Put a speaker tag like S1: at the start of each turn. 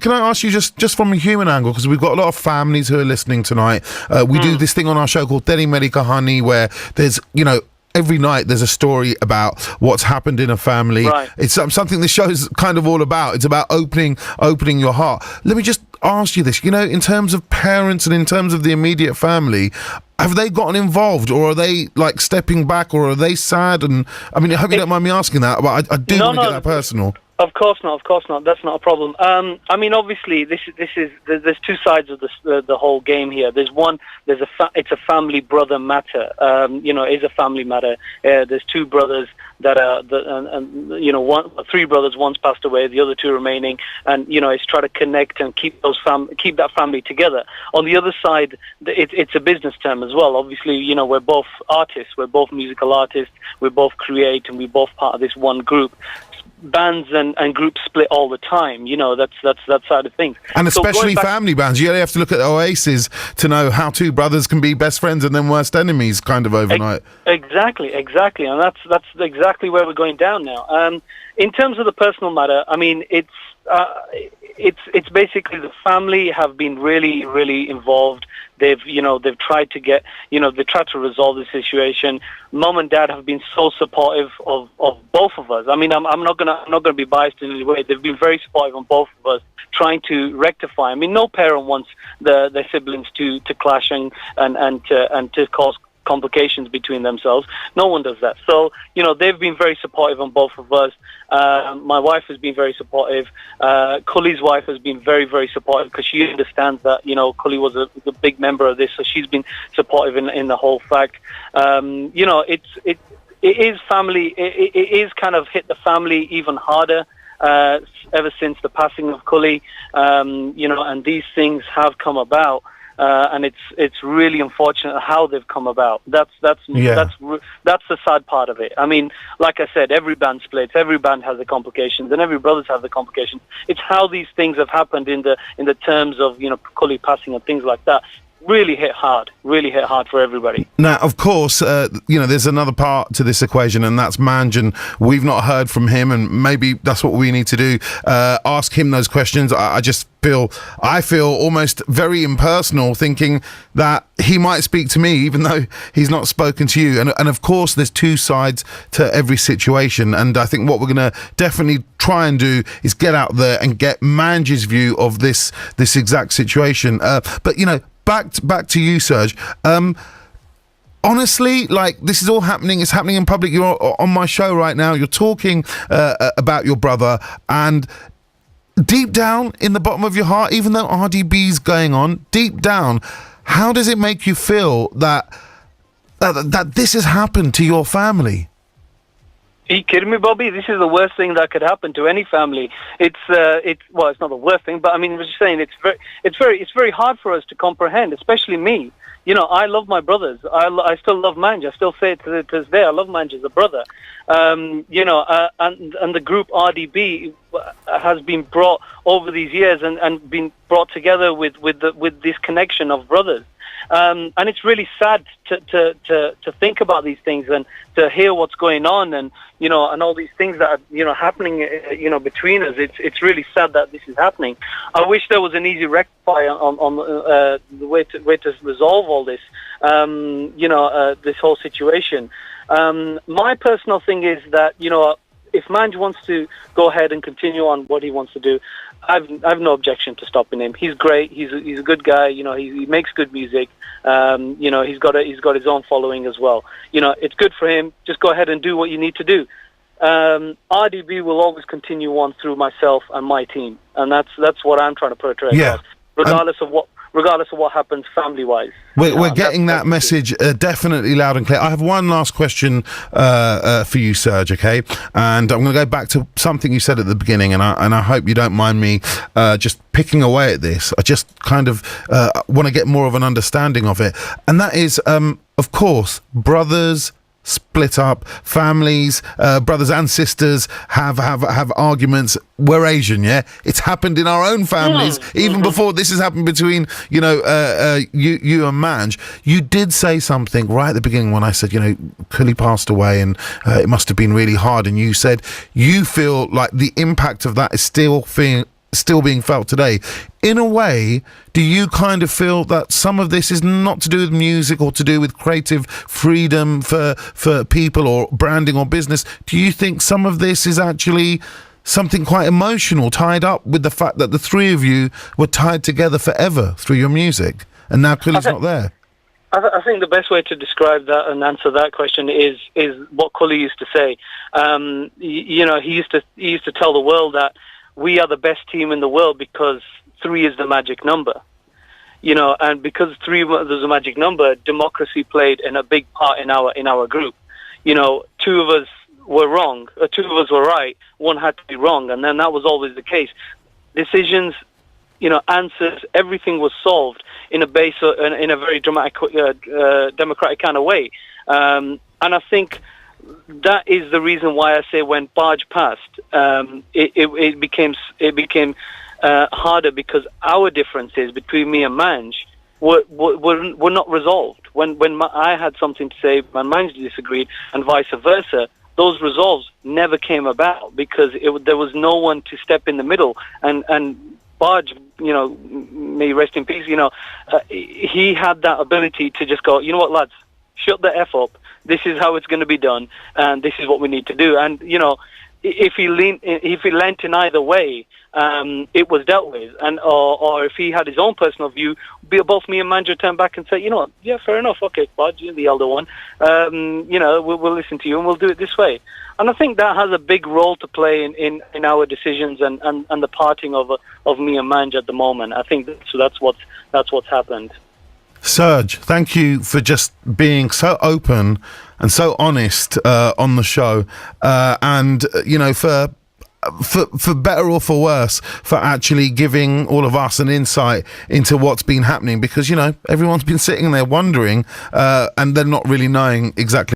S1: can I ask you just from a human angle, because we've got a lot of families who are listening tonight. We do this thing on our show called Teri Meri Kahani, where there's, every night there's a story about what's happened in a family.
S2: Right.
S1: It's something the show's kind of all about. It's about opening your heart. Let me just ask you this, in terms of parents and in terms of the immediate family, have they gotten involved, or are they like stepping back, or are they sad? And I mean, I hope you don't mind me asking that, but I do want to get that personal.
S2: Of course not. That's not a problem. I mean, obviously, there's two sides of the whole game here. It's a family brother matter. It's a family matter. There's two brothers that are, three brothers. One's passed away, the other two remaining, and it's try to connect and keep that family together. On the other side, it's a business term as well. Obviously, we're both artists. We're both musical artists. We both create, and we're both part of this one group. Bands and groups split all the time. That's that side of things.
S1: And especially family bands. You only have to look at Oasis to know how two brothers can be best friends and then worst enemies kind of overnight.
S2: Exactly. And that's exactly where we're going down now. In terms of the personal matter, I mean, it's basically the family have been really, really involved. They've tried to tried to resolve the situation. Mom and dad have been so supportive of both of us. I mean, I'm not gonna be biased in any way. They've been very supportive on both of us, trying to rectify. I mean, no parent wants their siblings to clash and to cause complications between themselves. No one does that. So, they've been very supportive on both of us. My wife has been very supportive. Kully's wife has been very, very supportive, because she understands that, Kully was a big member of this, so she's been supportive in the whole fact. It is family. It is kind of hit the family even harder ever since the passing of Kully, and these things have come about. And it's really unfortunate how they've come about. That's the sad part of it. I mean, like I said, every band splits, every band has the complications, and every brothers have the complications. It's how these things have happened in the terms of Kully passing and things like that. Really hit hard for everybody.
S1: Now, of course, there's another part to this equation, and that's Manj, and we've not heard from him, and maybe that's what we need to do, ask him those questions. I feel almost very impersonal, thinking that he might speak to me, even though he's not spoken to you. And of course, there's two sides to every situation, and I think what we're going to definitely try and do is get out there and get Manj's view of this exact situation. But back to you, Serge. Honestly, like, this is all happening. It's happening in public. You're on my show right now. You're talking about your brother, and deep down in the bottom of your heart, even though RDB's going on, deep down, how does it make you feel that this has happened to your family?
S2: Are you kidding me, Bobby? This is the worst thing that could happen to any family. It's not the worst thing, but I mean, I'm just saying, it's very hard for us to comprehend, especially me. I love my brothers. I still love Manj. I still say it to this day. I love Manj as a brother. And the group RDB has been brought over these years and been brought together with this connection of brothers. And it's really sad to think about these things and to hear what's going on, and and all these things that are happening between us. It's really sad that this is happening. I wish there was an easy rectify on the way to resolve all this. This whole situation. My personal thing is that if Manj wants to go ahead and continue on what he wants to do, I've no objection to stopping him. He's great. He's a good guy. He makes good music. He's got his own following as well. It's good for him. Just go ahead and do what you need to do. RDB will always continue on through myself and my team, and that's what I'm trying to portray.
S1: Yeah.
S2: Regardless of what happens family-wise.
S1: We're getting that message definitely loud and clear. I have one last question for you, Serge, okay? And I'm going to go back to something you said at the beginning, and I hope you don't mind me just picking away at this. I just kind of want to get more of an understanding of it. And that is, of course, brothers split up, families, brothers and sisters have arguments. We're Asian, yeah? It's happened in our own families, even before this has happened between, you and Manj. You did say something right at the beginning when I said, Kully passed away and it must have been really hard, and you said you feel like the impact of that is still still being felt today. In a way, do you kind of feel that some of this is not to do with music or to do with creative freedom for people or branding or business? Do you think some of this is actually something quite emotional, tied up with the fact that the three of you were tied together forever through your music, and now Cully's not there?
S2: I think the best way to describe that and answer that question is what Cully used to say. He used to tell the world that we are the best team in the world because 3 is the magic number. And because 3 was the magic number, democracy played in a big part in our group. 2 of us were wrong, 2 of us were right, 1 had to be wrong, and then that was always the case. Decisions, answers, everything was solved in a very democratic kind of way. And I think that is the reason why I say when Barge passed, it became harder, because our differences between me and Manj were not resolved. When I had something to say, and Manj disagreed, and vice versa, those resolves never came about because there was no one to step in the middle. And Barge, may he rest in peace, he had that ability to just go, you know what, lads, shut the F up. This is how it's going to be done, and this is what we need to do. And, if he leant in either way, it was dealt with. And or if he had his own personal view, both me and Manj turn back and say, you know what, yeah, fair enough, okay, Barge, you're the elder one. We'll listen to you and we'll do it this way. And I think that has a big role to play in our decisions and the parting of me and Manj at the moment. I think that's what's happened.
S1: Serge, thank you for just being so open and so honest on the show, and for better or for worse, for actually giving all of us an insight into what's been happening, because everyone's been sitting there wondering, and they're not really knowing exactly